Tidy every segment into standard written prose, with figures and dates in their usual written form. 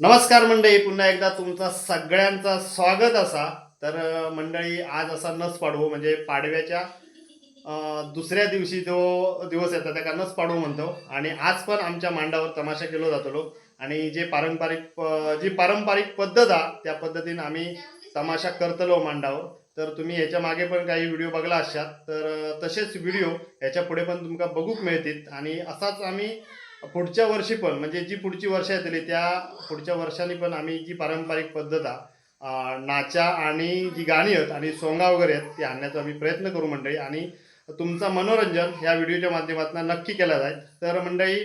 नमस्कार मंडळी, पुन्हा एकदा तुमचा सगळ्यांचा स्वागत असा. तर मंडळी, आज असा नस पाडवो म्हणजे पाडव्याच्या दुसऱ्या दिवशी जो दिवस येतो त्याला नस पाडवो म्हणतो. आणि आज पण आमच्या मांडावर तमाशा केलो जातलो. आणि जी पारंपरिक पद्धत आहे त्या पद्धतीने आम्ही तमाशा करतलो मांडावर. तर तुम्ही ह्याच्या मागे पण काही व्हिडिओ बघला असाल, तर तसेच व्हिडिओ ह्याच्या पुढे पण तुमका बघूक मिळतील. आणि असाच आम्ही पुढच्या वर्षी पण म्हणजे जी पुढची वर्ष येतली त्या पुढच्या वर्षांनी पण आम्ही जी पारंपरिक पद्धत नाचा आणि जी गाणी आहेत आणि सोंगा वगैरे आहेत ती आणण्याचा आम्ही प्रयत्न करू मंडळी. आणि तुमचं मनोरंजन या व्हिडिओच्या माध्यमातून नक्की केला जाईल. तर मंडळी,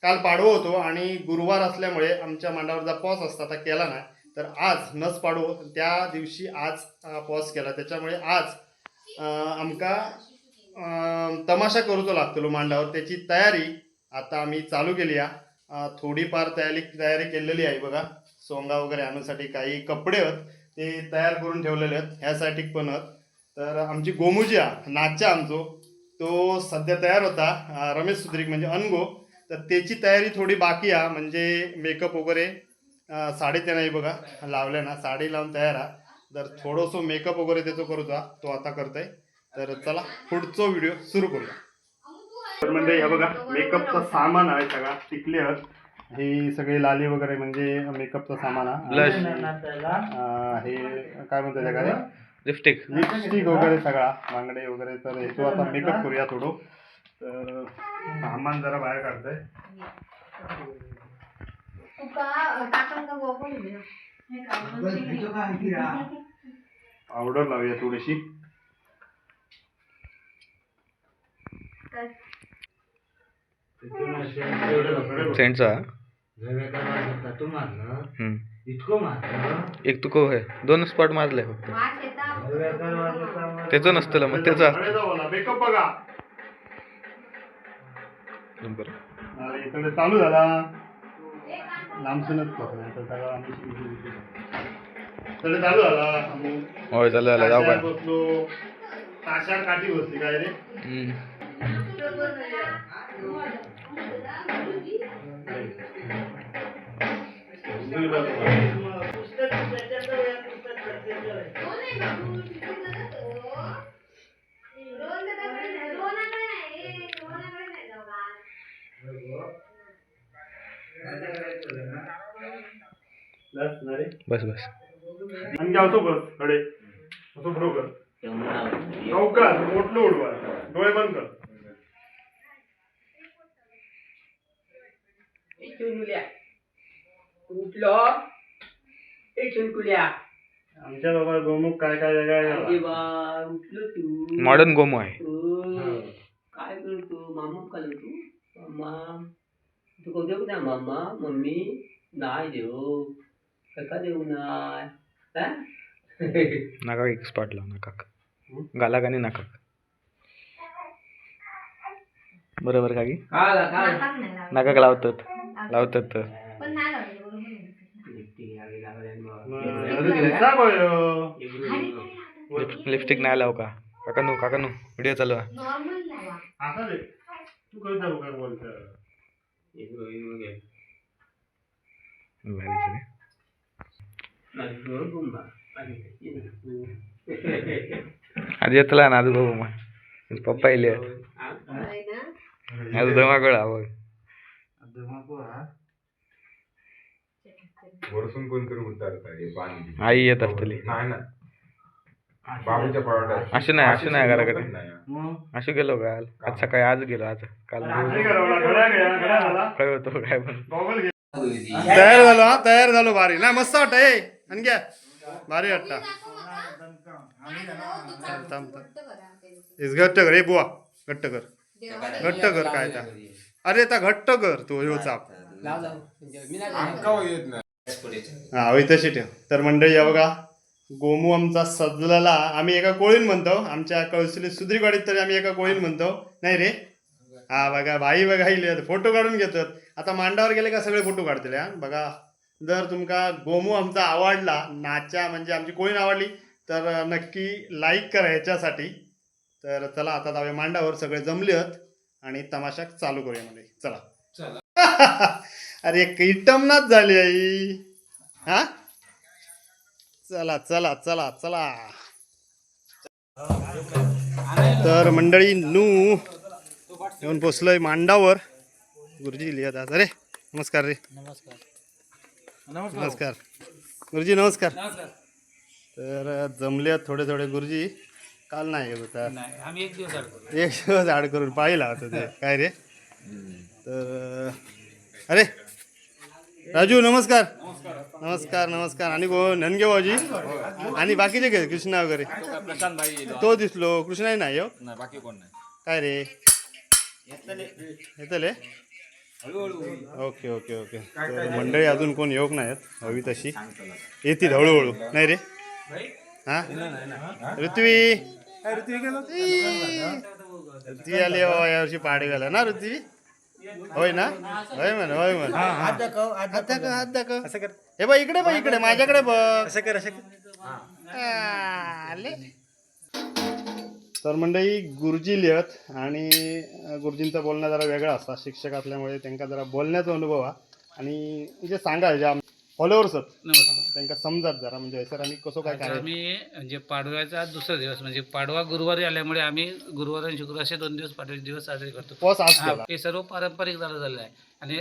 काल पाडवो होतो आणि गुरुवार असल्यामुळे आमच्या मांडावरचा पॉस असता आता केला नाही. तर आज नस पाडवो त्या दिवशी आज पॉस केला, त्याच्यामुळे आज आमका तमाशा करूचो लागतलो मांडावर. त्याची तयारी आता आम्ही चालू केली आहे. थोडीफार तयारी केलेली आहे बघा. सोंगा वगैरे आणण्यासाठी काही कपडे आहेत ते तयार करून ठेवलेले आहेत ह्यासाठी पण आहेत. तर आमची गोमुजी नाचा आमचो तो सध्या तयार होता, रमेश सुद्रिक म्हणजे अनगो. तर त्याची तयारी थोडी बाकी आहे, म्हणजे मेकअप वगैरे साडी त्याने बघा लावल्या ना, साडी लावून तयार आहे. तर थोडंसं मेकअप वगैरे त्याचं करूचा तो आता करतोय. तर चला पुढचा व्हिडिओ सुरू करूया. तर म्हणजे हे बघा मेकअपचा सामान आहे सगळा, टिकले आहेत हे सगळे लाली वगैरे म्हणजे मेकअपचं सामान आहे. हे काय म्हणतात त्याकडे लिपस्टिक वगैरे सगळा बांगडे वगैरे. तर ह्याचो आता मेकअप करूया थोडं. तर सामान जरा बाहेर काढतंय. पावडर लावूया थोडीशी. सेंटचा एक तुको आहे, दोन स्पॉट मारले फक्त. त्याचं नसतं मग त्याचा मेकअप बघा इकडे चालू झाला. लांबसूनच चालू झाला. होय चालू झाला. जाऊ काय बसलो ताशार काठी बसली काय रे. बस बस आणि जावतो बस कडे असं बरोबर नौकार मोठलं उडवा, डोळे बंद कर. आमच्या बाबा गोमुख काय काय वेगळा मॉडर्न गोमो आहे. काय करतो मामा काय तू मामा तू कधी ना मामा मम्मी नाही देऊ कसा देऊ नाही नाका एक स्पॉट लाव नाका गाला गाणी नाका बरोबर का की नाका लावतात लिपस्टिक नाही लाव का काका नो व्हिडिओ चालू आहे. तू कधी काय बोलत आज येतला ना आज बघू मग पप्पा येईल आज धमाकळ हवं वरसून कोणतरी उतारत आई येत असतली बाबूच्या पराठा अशी नाही घराकडे अशी गेलो काल आज सकाळी आज गेलो आज काल काय होतो काय पण तयार झालो भारी ना मस्त वाटत आणि घ्या भारी वाटत. घट्ट कर रे बुवा घट्ट कर काय त्या अरे त्या घट्ट कर तो ह्यो चाप हा होई तशी ठेव. तर मंडळी या बघा गोमू आमचा सजलेला आम्ही एका कोळीन म्हणतो. आमच्या कौशल्य सुद्रीवाडीत तरी आम्ही एका कोळीन म्हणतो नाही रे. हा बघा भाई बघा फोटो काढून घेतात. आता मांडावर गेले का सगळे फोटो काढतील. हा बघा, जर तुमका गोमू आमचा आवडला नाचा म्हणजे आमची कोळीन आवडली तर नक्की लाईक करा ह्याच्यासाठी. तर चला आता जाऊया मांडावर, सगळे जमले आहेत आणि तमाशा चालू करूया म्हणजे चला. अरे किटमनाच झाली आई. हा चला चला चला चला. तर मंडळी येऊन पोचलोय मांडावर. गुरुजी लिहित आज. अरे नमस्कार रे. नमस्कार गुरुजी नमस्कार. तर जमले थोडे थोडे गुरुजी. काल नाही होता आम्ही एक दिवस एक दिवस आड करून पाहिला होता ते काय रे. तर अरे राजू नमस्कार. नमस्कार नमस्कार. आणि कोण ननगे भाऊजी आणि बाकीचे काय कृष्णा वगैरे प्रशांत भाई तो दिसलो. कृष्णाही नाही हो. बाकी कोण नाही. काय रे येतले. Okay okay okay. तर मंडळी अजून कोण येऊक नाहीत. हवी तशी येतील हळूहळू. नाही रे हा ऋत्वी ऋत्वी आली यावर्षी पाडे गेला ना ऋत्वी. होय ना. होय म्हण होय म्हण. हात दाखव हात दाखव. हे बघ इकडे बघ इकडे माझ्याकडे बघ. असं कर आले. तर मंडळी गुरुजी लिहत आणि गुरुजींचा बोलणं जरा वेगळा असता. शिक्षक असल्यामुळे त्यांना जरा बोलण्याचा अनुभव हा. आणि जे सांगा जे फॉलोअर्स त्यांना समजत जरा म्हणजे सर आम्ही कसं काय काय. आम्ही म्हणजे पाडव्याचा दुसरा दिवस म्हणजे पाडवा गुरुवारी आल्यामुळे आम्ही गुरुवार आणि शुक्रवार असे 2 दिवस पाडव्याचे दिवस साजरे करतो. पॉस आज हा, केला. हे सर्व पारंपरिक झालेलं आहे. आणि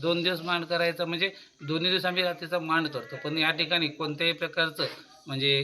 2 दिवस मांड करायचा म्हणजे दोन्ही दिवस आम्ही रात्रीचा मांड करतो. पण या ठिकाणी कोणत्याही प्रकारचं म्हणजे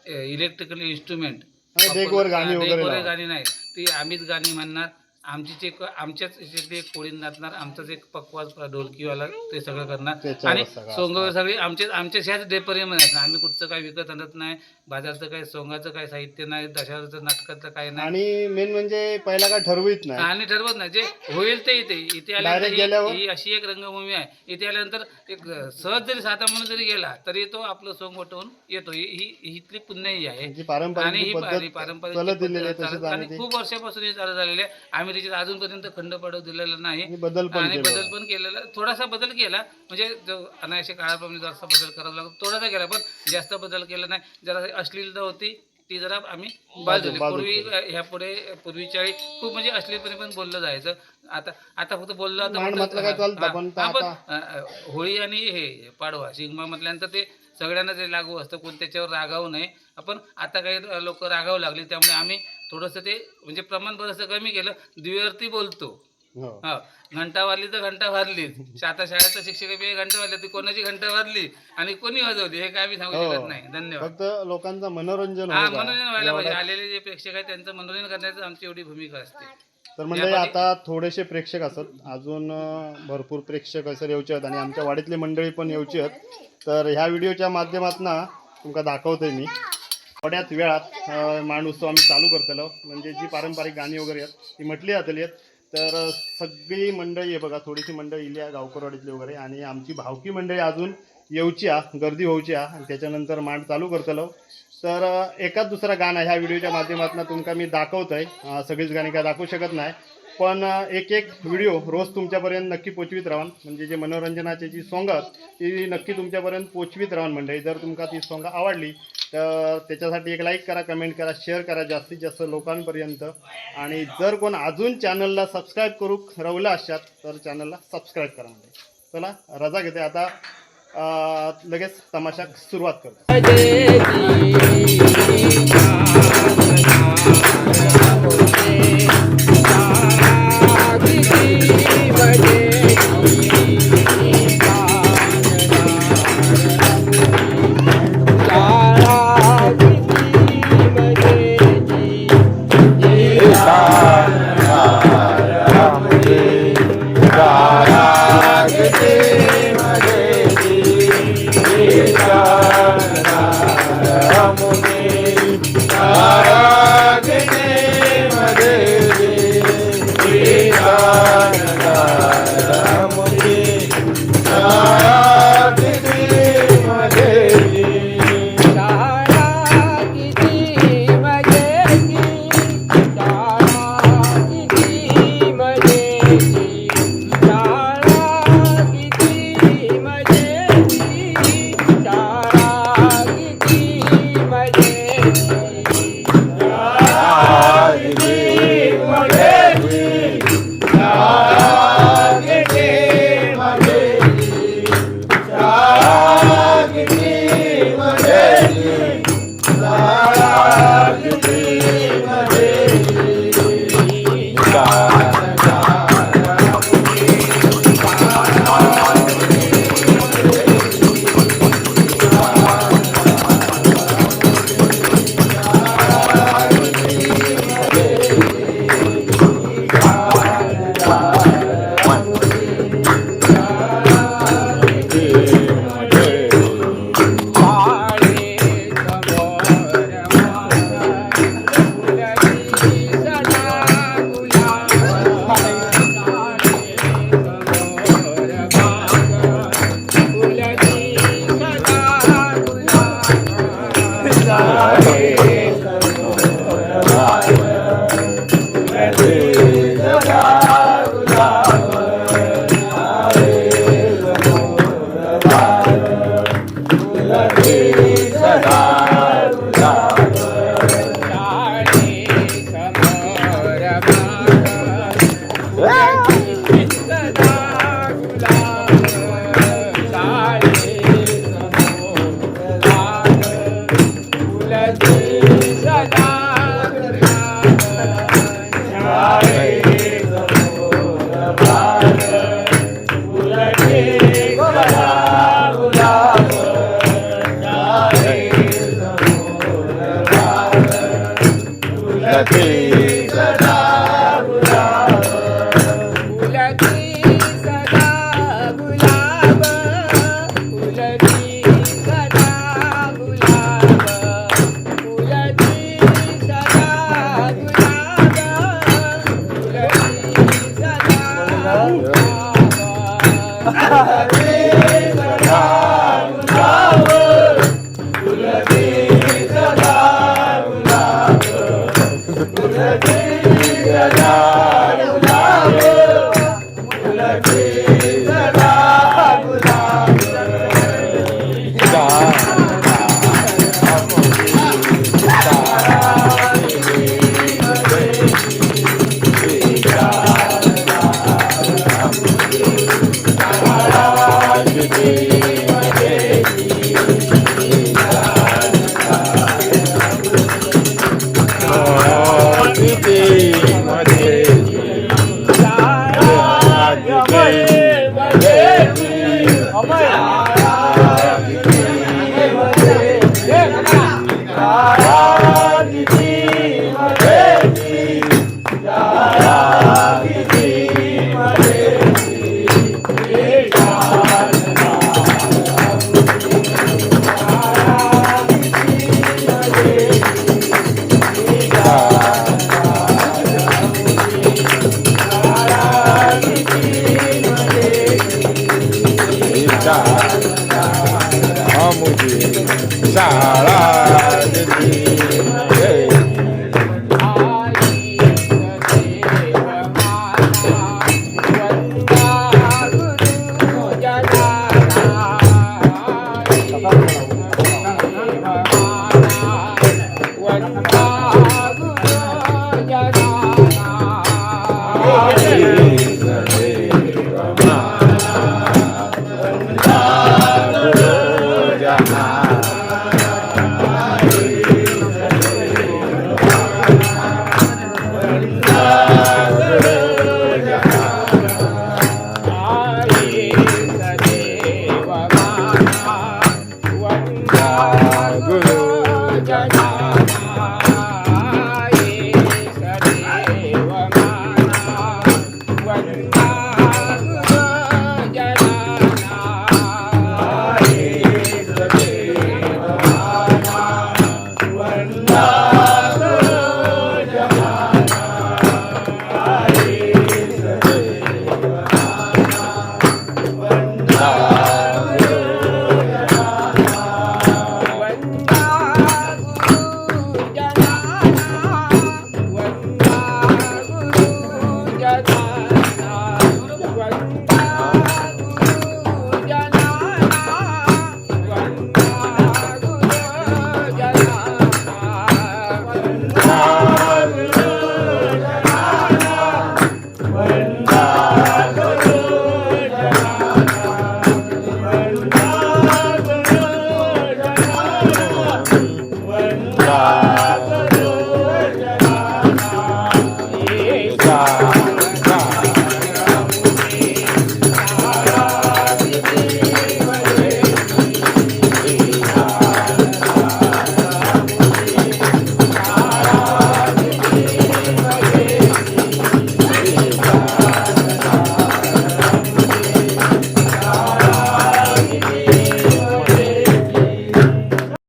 इलेक्ट्रिकल इन्स्ट्रुमेंट डेकवर गाणी वगैरे गाणी नाही. ती आम्हीच गाणी म्हणणार. आमचीच एक आमच्याच याच्यातली एक कोळी नाचणार. आमचाच एक पकवाज ढोलकीवाला ते सगळं करणार. आणि सोंग सगळी आमच्याच ह्याच डेपरीमध्ये असणार. आम्ही कुठचं काही विकत आणत नाही. बाजारचं काही सोंगाचं काही साहित्य नाही. दशावरचं नाटकाचं काही नाही. आणि मेन म्हणजे पहिला काय ठरवित नाही आणि ठरवत नाही. जे होईल ते इथे आल्यानंतर ही अशी एक रंगभूमी आहे. इथे आल्यानंतर एक सहज जरी साधा म्हणून जरी गेला तरी तो आपलं सोंग वटवून येतो. ही इथली पुण्याई आहे. आणि ही पारंपरिक आणि खूप वर्षापासून हे चालू झालेले आहे. आम्ही त्याच्यात अजूनपर्यंत खंड पडू दिलेला नाही. आणि बदल पण केलेला. थोडासा बदल केला म्हणजे जो अनायसे काळाप्रमाणे जरासा बदल करावा लागतो. थोडासा केला पण जास्त बदल केला नाही. जरा अश्लीलता होती ती जरा आम्ही बाजूली. पूर्वीच्या वेळी खूप म्हणजे अश्लीलपणे पण बोललं जायचं. आता फक्त बोललं होळी आणि हे पाडवा शिगमा म्हटल्यानंतर ते सगळ्यांना जे लागू असतं. कोण त्याच्यावर रागावू नये. आपण आता काही लोक रागावू लागले त्यामुळे आम्ही थोडंसं ते म्हणजे प्रमाण बरंचसं कमी केलं. द्विअर्थी बोलतो. हा घंटा वाजली तर घंटा वाजली. आता शाळेचा शिक्षक घंटा वाजली ती कोणाची घंटा वाजली आणि कोणी वाजवली हे काय आम्ही सांगू शकत नाही. धन्यवाद. फक्त लोकांचं मनोरंजन मनोरंजन व्हायला पाहिजे. आलेले जे प्रेक्षक आहेत त्यांचं मनोरंजन करण्याची आमची एवढी भूमिका असते. तर म्हणजे आता थोडेसे प्रेक्षक असत. अजून भरपूर प्रेक्षक असं येऊचे आहेत आणि आमच्या वाडीतली मंडळी पण येऊची आहेत. तर ह्या व्हिडिओच्या माध्यमातून तुमका दाखवतोय मी. थोड्याच वेळात मांड उत्सव आम्ही चालू करतलो. म्हणजे जी पारंपरिक गाणी वगैरे आहेत ती म्हटली जातली आहेत. तर सगळी मंडळी आहे बघा. थोडीशी मंडळी इली आहे गावकरवाडीतली वगैरे. आणि आमची भावकी मंडळी अजून येऊची आहे. गर्दी होऊची आहे. आणि त्याच्यानंतर मांड चालू करतलो. तर एकाच दुसरा गाणं ह्या व्हिडिओच्या माध्यमातून तुमका मी दाखवतोय. सगळीच गाणी काय दाखवू शकत नाही. पण एक व्हिडिओ रोज तुमच्यापर्यंत नक्की पोचवीत राहून. म्हणजे जे मनोरंजनाची जी सॉंग आहेत ती नक्की तुमच्यापर्यंत पोचवीत राहून. म्हणजे जर तुमका ती सॉंग आवडली तर त्याच्यासाठी एक लाईक करा, कमेंट करा, शेअर करा जास्तीत जास्त लोकांपर्यंत. आणि जर कोण अजून चॅनलला सबस्क्राईब करू राहिला अशात तर चॅनलला सबस्क्राईब करा. म्हणजे चला रजा घेते आता. लगेच तमाशाक सुरुवात करतो. शाळा जहाँ